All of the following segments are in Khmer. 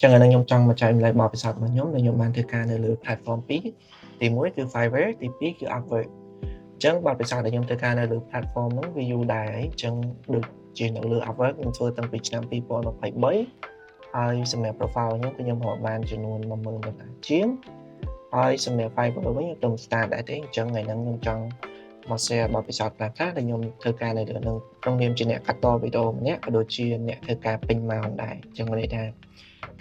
Chẳng hạn nhưខ្ញុំចង់មកចែកម្លែកបទពិសោធន៍របស់ខ្ញុំដែលខ្ញុំបានធ្វើការនៅលើ platform 2ទី1គឺ Fiverr ទី2គឺ Upwork អញ្ចឹងបទពិសោធន៍ដែលខ្ញុំធ្វើការនៅលើ platform ហ្នឹងវាយូរដែរហើយអញ្ចឹងដូចជានៅលើ Upwork ខ្ញុំធ្វើតាំងពីឆ្នាំ2023ហើយសម្រាប់ profile ខ្ញុំគឺខ្ញុំរកបានចំនួន$10,000ជាងហើយសម្រាប់ Fiverr វិញខ្ញុំទៅ start ដែរទេអញ្ចឹងថ្ងៃហ្នឹងខ្ញុំចង់មក share បទពិសោធន៍ខ្លះៗដែលខ្ញុំធ្វើការនៅលើហ្នឹងក្នុងនាមជាអ្នកកាត់តវីដេអូម្នាក់ក៏ដូចជាអ្នកធ្វើការពេញម៉ោងដែរអញ្ចឹងមានន័យថា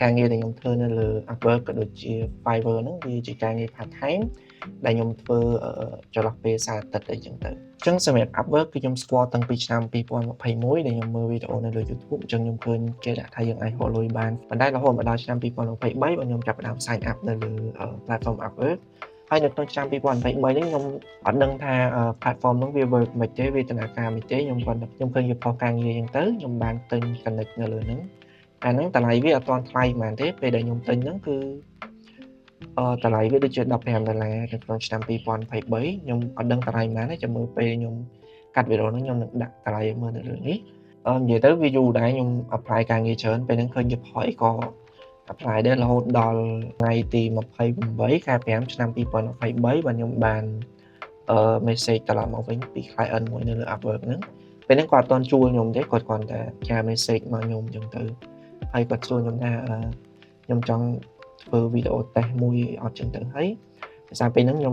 ការងារដែលខ្ញុំធ្វើនៅលើ Upwork ក៏ដូចជា Fiverr ហ្នឹងវាជាការងារ part time ដែលខ្ញុំធ្វើចន្លោះពេលសៅរ៍អាទិត្យអីចឹងទៅអញ្ចឹងសម្រាប់ Upwork គឺខ្ញុំស្គាល់តាំងពីឆ្នាំ2021ដែលខ្ញុំមើលវីដេអូនៅលើ YouTube អញ្ចឹងខ្ញុំឃើញគេដាក់ថាយើងអាចរកលុយបានប៉ុន្តែរហូតមកដល់ឆ្នាំ2023បើខ្ញុំចាប់ផ្ដើម sign up នៅលើ platform Upwork ហើយនៅក្នុងឆ្នាំ2023នេះខ្ញុំអត់ដឹងថា platform ហ្នឹងវា work មិនទេវាដំណើរការមិនទេខ្ញុំឃើញគេផុសការងារអញ្ចឹងទៅខ្ញុំបានទិញ connect នៅលើហ្នឹងអាហ្នឹងតម្លៃវាអត់ទាន់ថ្លៃប៉ុន្មានទេពេលដែលខ្ញុំទិញហ្នឹងគឺតម្លៃវាដូចជា$15នៅក្នុងឆ្នាំ2023ខ្ញុំអត់ដឹងតម្លៃប៉ុន្មានទេចាំមើលពេលខ្ញុំកាត់វីដេអូហ្នឹងខ្ញុំនឹងដាក់តម្លៃឲ្យមើលនៅលើនេះនិយាយទៅវាយូរដែរខ្ញុំ apply ការងារច្រើនពេលហ្នឹងឃើញគេផុសអីក៏ apply ដែររហូតដល់ថ្ងៃទី28ខែ5ឆ្នាំ2023បាទខ្ញុំបានmessage ត្រឡប់មកវិញពី client មួយនៅលើ Upwork ហ្នឹងពេលហ្នឹងគាត់អត់ទាន់ជួលខ្ញុំទេគាត់គ្រាន់តែចា message មកខ្ញុំអញ្ចឹងទៅហើយគាត់សួរខ្ញុំថាខ្ញុំចង់ធ្វើវីដេអូ test មួយអត់អញ្ចឹងទៅហើយដោយសារពេលហ្នឹងខ្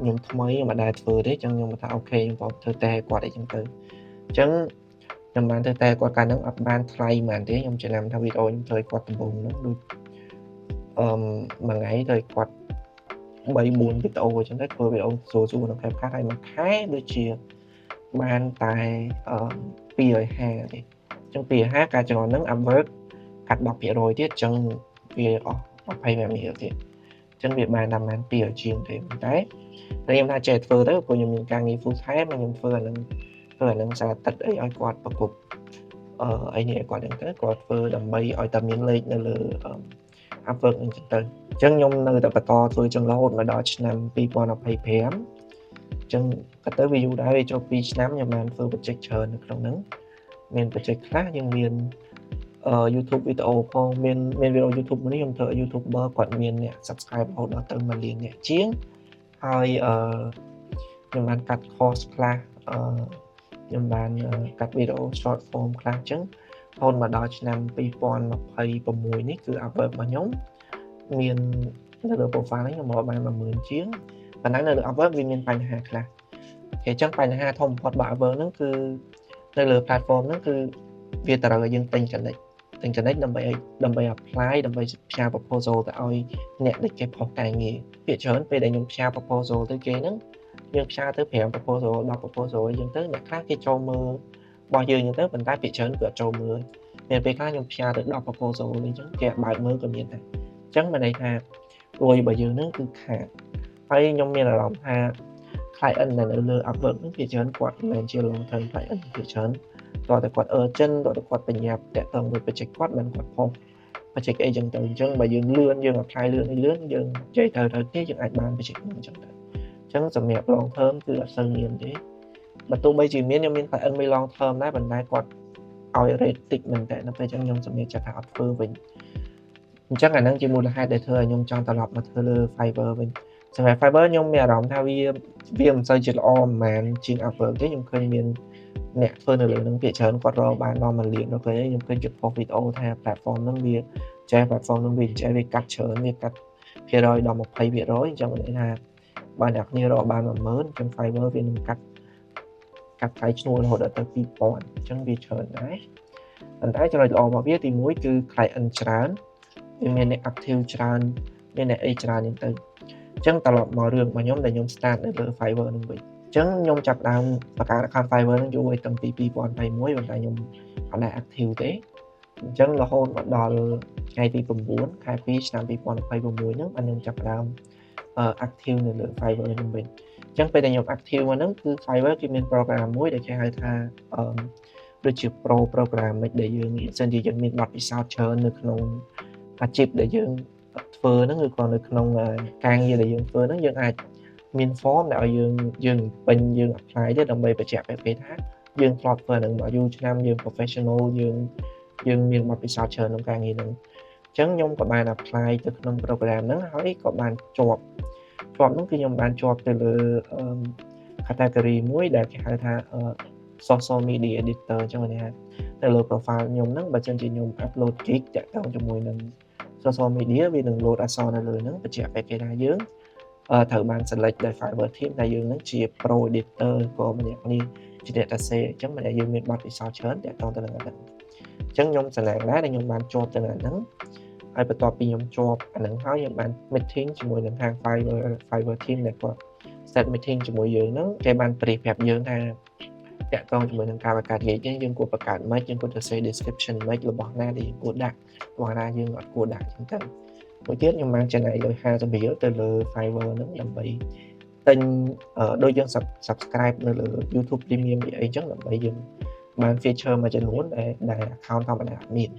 ញុំថ្មីខ្ញុំមិនដែលធ្វើទេអញ្ចឹងខ្ញុំថាអូខេខ្ញុំក៏ធ្វើ test ឲ្យគាត់អីអញ្ចឹងទៅអញ្ចឹងខ្ញុំបានធ្វើ test គាត់កាលហ្នឹងអត់បានថ្លៃប៉ុន្មានទេខ្ញុំចំណាំថាវីដេអូខ្ញុំធ្វើឲ្យគាត់ដំបូងហ្នឹងដូចមួយថ្ងៃទៅគាត់3-4វីដេអូអញ្ចឹងទៅធ្វើវីដេអូសួរក្នុង CapCut ហើយមួយខែដូចជាបានតែ250ទេអញ្ចឹង250ការចំណងហ្នឹង Upwork កាត់10%ទៀតអញ្ចឹងវាអស់25រៀលទៀតអញ្ចឹងវាបានតែប្រហែល200ជាងទេប៉ុន្តែខ្ញុំថាចេះធ្វើទៅព្រោះខ្ញុំមានការងារ full time ខ្ញុំធ្វើអាហ្នឹងសៅរ៍អាទិត្យអីឲ្យគាត់ប្រគប់អីនេះឲ្យគាត់អញ្ចឹងទៅគាត់ធ្វើដើម្បីឲ្យតែមានលេខនៅលើ Upwork អញ្ចឹងទៅអញ្ចឹងខ្ញុំនៅតែបន្តធ្វើអញ្ចឹងរហូតមកដល់ឆ្នាំ2025អញ្ចឹងគាត់ទៅវាយូរដែរវាចូល2ឆ្នាំខ្ញុំបានធ្វើ project ច្រើននៅក្នុងហ្នឹងមាន project ខ្លះយើងមានYouTube វីដេអូផងមានវីដេអូ YouTube មួយនេះខ្ញុំធ្វើឲ្យ YouTuber គាត់មានអ្នក subscribe រហូតដល់ទៅ1លានអ្នកជាងហើយខ្ញុំបានកាត់ course ខ្លះខ្ញុំបានកាត់វីដេអូ short form ខ្លះអញ្ចឹងរហូតមកដល់ឆ្នាំ2026នេះគឺ Upwork របស់ខ្ញុំមាននៅលើ profile នេះខ្ញុំរកបាន10000ជាងប៉ុន្តែនៅលើ Upwork វាមានបញ្ហាខ្លះអញ្ចឹងបញ្ហាធំបំផុតរបស់ Upwork ហ្នឹងគឺនៅលើ platform ហ្នឹងគឺវាតម្រូវឲ្យយើងទិញ connect ដើម្បី apply ដើម្បីផ្ញើ proposal ទៅឲ្យអ្នកដែលគេផុសការងារភាគច្រើនពេលដែលខ្ញុំផ្ញើ proposal ទៅគេហ្នឹងយើងផ្ញើទៅ5 proposal 10 proposal អីចឹងទៅអ្នកខ្លះគេចូលមើលរបស់យើងចឹងទៅប៉ុន្តែភាគច្រើនគឺអត់ចូលមើលមានពេលខ្លះខ្ញុំផ្ញើទៅ10 proposal អីចឹងគេបើកមើលក៏មានដែរអញ្ចឹងមានន័យថាលុយរបស់យើងហ្នឹងគឺខាតហើយខ្ញុំមានអារម្មណ៍ថា client ដែលនៅលើ Upwork ហ្នឹងភាគច្រើនគាត់មិនមែនជា long term client ភាគច្រើនតើតែគាត់ urgent តើតែគាត់បញ្ញាប់តាក់ទងvới project គាត់មិនគាត់ផុស project អីចឹងទៅអញ្ចឹងបើយើងលឿនយើង apply លឿនយើងនិយាយទៅទេយើងអាចបាន project ហ្នឹងអញ្ចឹងទៅអញ្ចឹងសម្រាប់ long term គឺអត់សូវមានទេបើទោះបីជាមានខ្ញុំមាន client មួយ long term ដែរប៉ុន្តែគាត់ឲ្យ rate តិចមែនតើនៅពេលអញ្ចឹងខ្ញុំសម្រេចចិត្តថាអត់ធ្វើវិញអញ្ចឹងអាហ្នឹងជាមូលហេតុដែលធ្វើឲ្យខ្ញុំចង់ត្រឡប់មកធ្វើលើ Fiverr វិញសម្រាប់ Fiverr ខ្ញុំមានអារម្មណ៍ថាវាមិនសូវជាល្អប៉ុន្មានជាង Upwork ទេខ្ញុំឃើញមានអ្នកធ្វើនៅលើហ្នឹងភាគច្រើនគាត់រកបានដល់1លានដល់ពេលខ្ញុំឃើញគេផុសវីដេអូថា platform ហ្នឹងវាចេះ platform ហ្នឹងវាចេះវាកាត់ច្រើនវាកាត់ភាគរយដល់20%អញ្ចឹងមានន័យថាបើអ្នកគ្នារកបាន10000អញ្ចឹង Fiverr វានឹងកាត់ថ្លៃឈ្នួលរហូតដល់ទៅ2000អញ្ចឹងវាច្រើនដែរប៉ុន្តែចំណុចល្អរបស់វាទី1គឺ client ច្រើនវាមានអ្នក active ច្រើនមានអ្នកអីច្រើនអញ្ចឹងទៅអញ្ចឹងត្រឡប់មករឿងរបស់ខ្ញុំដែលខ្ញុំ start នៅលើ Fiverr ហ្នឹងវិញអញ្ចឹងខ្ញុំចាប់ផ្ដើមបង្កើត account Fiverr ហ្នឹងយូរតាំងពី2021ប៉ុន្តែខ្ញុំអត់ដែល active ទេអញ្ចឹងរហូតមកដល់ថ្ងៃទី9ខែ2ឆ្នាំ2026ហ្នឹងបានខ្ញុំចាប់ផ្ដើមactive នៅលើ Fiverr ហ្នឹងវិញអញ្ចឹងពេលដែលខ្ញុំ active មកហ្នឹងគឺ Fiverr គេមាន program មួយដែលគេហៅថាដូចជា pro program ដែលយើងសិនជាយើងមានបទពិសោធន៍ច្រើននៅក្នុងអាជីពដែលយើងធ្វើហ្នឹងឬក៏នៅក្នុងការងារដែលយើងធ្វើហ្នឹងយើងអាចមាន form ដែលឲ្យយើងពេញយើង apply ទៅដើម្បីបញ្ជាក់ពីថាយើងធ្លាប់ធ្វើហ្នឹងមកយូរឆ្នាំយើង professional យើងមានបទពិសោធន៍ច្រើនក្នុងការងារហ្នឹងអ ចឹងខ្ញុំក៏បាន apply ទៅក្នុង program ហ្នឹងហើយក៏បានជាប់ហ្នឹងគឺខ្ញុំបានជាប់ទៅលើcategory មួយដែលគេហៅថា social media editor ចឹងណាទៅលើ profile ខ្ញុំហ្នឹងបើមិនជាខ្ញុំ upload gig តាក់ទងជាមួយនឹង social media វានឹង load អក្សរនៅលើហ្នឹងបញ្ជាក់ឲ្យគេថាយើងត្រូវបាន select ដោយ Fiverr team ដែលយើងហ្នឹងជា pro editor ក៏ម្នាក់នេះជាអ្នកតាសេអញ្ចឹងមិនដែលយើងមានបទពិសោធន៍ច្រើនតាក់ទងទៅនឹងអាហ្នឹងអញ្ចឹងខ្ញុំស្រឡាញ់ដែរដែលខ្ញុំបានជាប់ទៅនឹងអាហ្នឹងហើយបន្ទាប់ពីខ្ញុំជាប់អាហ្នឹងហើយខ្ញុំបាន meeting ជាមួយនឹងខាង Fiverr team ដែលគាត់ set meeting ជាមួយយើងហ្នឹងគេបានប្រាប់យើងថាតាក់ទងជាមួយនឹងការបង្កើត gig យើងគួរបង្កើតមិនយើងគួរទៅ say description មិនរបស់ណាដែលយើងគួរដាក់របស់ណាយើងអត់គួរដាក់អញ្ចឹងទៅមួយទៀតខ្ញុំបានចំណាយលុយ50រៀលទៅលើ Fiverr ហ្នឹងដើម្បីទិញដូចយើង subscribe នៅលើ YouTube Premium អីចឹងដើម្បីយើងបាន feature មួយចំនួនដែល account ធម្មតាអត់មាន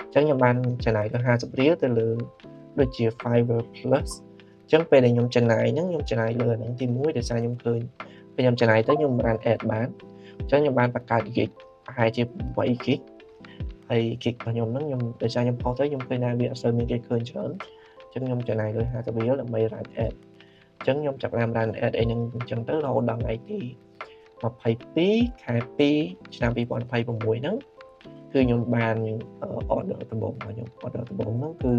អញ្ចឹងខ្ញុំបានចំណាយលុយ50រៀលទៅលើដូចជា Fiverr Plus អញ្ចឹងពេលដែលខ្ញុំចំណាយហ្នឹងខ្ញុំចំណាយលើអាហ្នឹងទី1ដោយសារខ្ញុំឃើញពេលខ្ញុំចំណាយទៅខ្ញុំ run ad បានអញ្ចឹងខ្ញុំបានបង្កើត gig ប្រហែលជា8 gig ហើយ gig របស់ខ្ញុំហ្នឹងខ្ញុំដោយសារខ្ញុំផុសទៅខ្ញុំឃើញថាវាអត់សូវមានគេឃើញច្រើនអញ្ចឹងខ្ញុំចំណាយលុយ50រៀលដើម្បី run ad អញ្ចឹងខ្ញុំចាប់ផ្ដើម run ad អីហ្នឹងអញ្ចឹងទៅរហូតដល់ថ្ងៃទី22ខែ2ឆ្នាំ2026ហ្នឹងគឺខ្ញុំបាន order ដំបូងរបស់ខ្ញុំ order ដំបូងហ្នឹងគឺ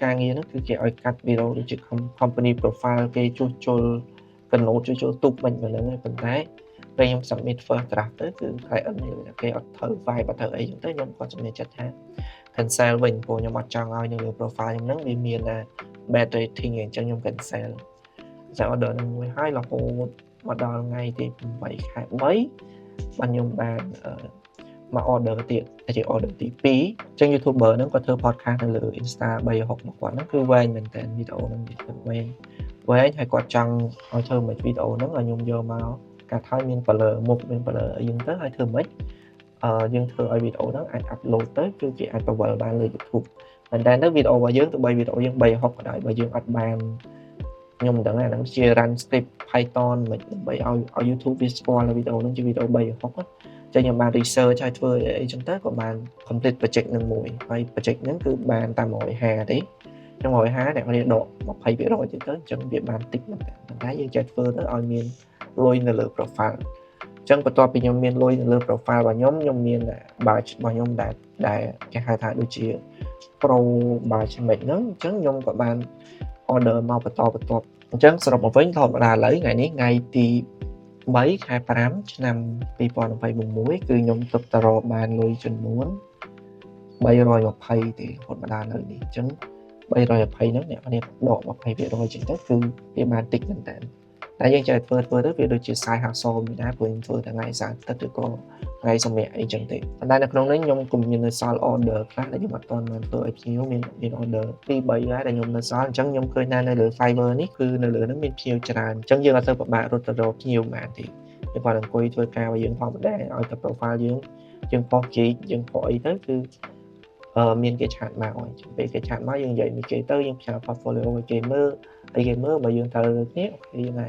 ការងារហ្នឹងគឺគេឲ្យកាត់វីដេអូដូចជា company profile គេជួសជុល keynote ជួសជុលទូកមិនហ្នឹងទេប៉ុន្តែពេលខ្ញុំ submit first draft ទៅគឺ client គេអត់ត្រូវ vibe អត់ត្រូវអីចឹងទៅខ្ញុំក៏សម្រេចចិត្តថា cancel វិញព្រោះខ្ញុំអត់ចង់ឲ្យនៅលើ profile ខ្ញុំហ្នឹងវាមាន bad rating អញ្ចឹងខ្ញុំ cancel ចា order នឹងមួយហើយរហូតមកដល់ថ្ងៃទី8ខែ3បាទខ្ញុំបានមក order ទៀតតែជា order ទី2អញ្ចឹង YouTuber ហ្នឹងគាត់ធ្វើ podcast នៅលើ Insta 360របស់គាត់ហ្នឹងគឺវែងមែនតើវីដេអូហ្នឹងគឺវែងហើយគាត់ចង់ឲ្យធ្វើមួយវីដេអូហ្នឹងឲ្យខ្ញុំយកមកកាត់ហើយមាន blur មុខមាន blur អីហ្នឹងទៅហើយធ្វើម៉េចយើងធ្វើឲ្យវីដេអូហ្នឹងអាច upload ទៅគឺគេអាចបង្វិលបានលើ YouTube ប៉ុន្តែទៅវីដេអូរបស់យើងទៅបីវីដេអូយើង360ក៏ដោយបើយើងអត់បានខ្ញុំមិនដឹងអាហ្នឹងជា run script Python មិនដើម្បីឲ្យ YouTube វាស្គាល់វីដេអូហ្នឹងជាវីដេអូ360ចឹងខ្ញុំបាន research ឲ្យធ្វើអីចឹងទៅក៏បាន complete project នឹងមួយហើយ project ហ្នឹងគឺបានតាម150ទេចឹង150អ្នកគ្នាដក 20% ទៀតទៅអញ្ចឹងវាបានតិចមែនតើប៉ុន្តែយើងចេះធ្វើទៅឲ្យមានលុយនៅលើ profile អញ្ចឹងបន្ទាប់ពីខ្ញុំមានលុយនៅលើ profile របស់ខ្ញុំមាន badge របស់ខ្ញុំដែលគេហៅថាដូចជា pro badge ហ្នឹងអញ្ចឹងខ្ញុំក៏បាន order មកបន្តបន្ទាប់អញ្ចឹងសរុបមកវិញធម្មតាឥឡូវថ្ងៃនេះថ្ងៃទី3ខែ5ឆ្នាំ2026គឺខ្ញុំទិបតរបានលុយចំនួន320ទេរហូតមកដល់នៅនេះអញ្ចឹង320ហ្នឹងអ្នកគ្នាដក 20% ចឹងទៅគឺវាបានតិចមែនតើតែយើងចេះធ្វើទៅវាដូចជា side hustle មួយដែរព្រោះខ្ញុំធ្វើថ្ងៃសៅរ៍ទឹកឬក៏ថ្ងៃសម្រាប់អីចឹងទេប៉ុន្តែនៅក្នុងនេះខ្ញុំក៏មាននៅសល់ order ខ្លះដែលខ្ញុំអត់ទាន់បានធ្វើឲ្យភ្ញៀវមាន order 2 3ដែរដែលខ្ញុំនៅសល់អញ្ចឹងខ្ញុំឃើញថានៅលើ Fiverr នេះគឺនៅលើហ្នឹងមានភ្ញៀវច្រើនអញ្ចឹងយើងអត់ទៅពិបាករត់ទៅរកភ្ញៀវបានទេយើងគាត់អង្គុយធ្វើការរបស់យើងធម្មតាឲ្យតែ profile យើងផុស gig យើងផុសអីទៅគឺមានគេឆាតមកអញ្ចឹងពេលគេឆាតមកយើងនិយាយមួយគេទៅយើងផ្សាយ portfolio ឲ្យគេមើលហើយគេមើលបើយើងត្រូវគ្នាអូខេយើងអា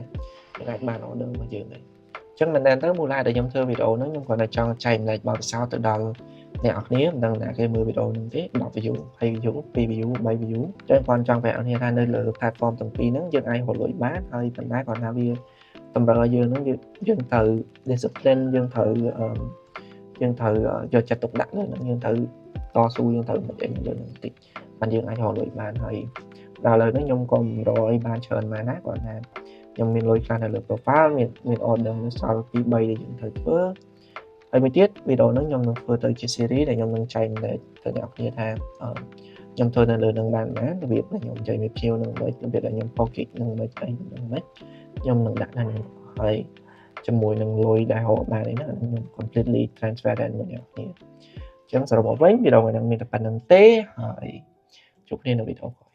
ចបាន order របស់យើងដែរអញ្ចឹងមិនមែនទៅមូលហេតុដែលខ្ញុំធ្វើវីដេអូហ្នឹងខ្ញុំគាត់តែចង់ចែកម្លែកបទពិសោធន៍ទៅដល់អ្នកនរគ្នាមិនដឹងណាគេមើលវីដេអូហ្នឹងទេ10 view 20 view 2 view 3 view ចឹងគាត់ចង់ប្រាប់អ្នកនរគ្នាថានៅលើ platform ទាំងពីរហ្នឹងយើងអាចរកលុយបានហើយប៉ុន្តែគាត់ថាវាតម្រូវឲ្យយើងហ្នឹងយើងត្រូវ discipline យើងត្រូវយកចិត្តទុកដាក់លើហ្នឹងយើងត្រូវតស៊ូយើងត្រូវមិនអីលើហ្នឹងបន្តិចបានយើងអាចរកលុយបានហើយដល់ឥឡូវនេះខ្ញុំក៏មិនរកអីបានច្រើនណាស់ណាគាត់ថាខ្ញុំមានលុយខ្លះនៅលើ profile មាន order នៅសល់ 2 3ដែលយើងត្រូវធ្វើហើយមួយទៀតវីដេអូហ្នឹងខ្ញុំនឹងធ្វើទៅជា series ដែលខ្ញុំនឹងចែកម្លែកទៅអ្នកគ្នាថាខ្ញុំធ្វើនៅលើនឹងបានរបៀបដែលខ្ញុំនិយាយមួយភ្ញៀវនឹងមិនរបៀបដែលខ្ញុំ focus នឹងមិនអីនឹងមិនខ្ញុំនឹងដាក់នៅនេះហើយជាមួយនឹងលុយដែលរកបាននេះណាខ្ញុំ completely transparent មួយអ្នកគ្នាអញ្ចឹងសរុបមកវិញវីដេអូហ្នឹងមានតែប៉ុណ្្នឹងទេហើយជួបគ្នានៅវីដេអូក្រោយ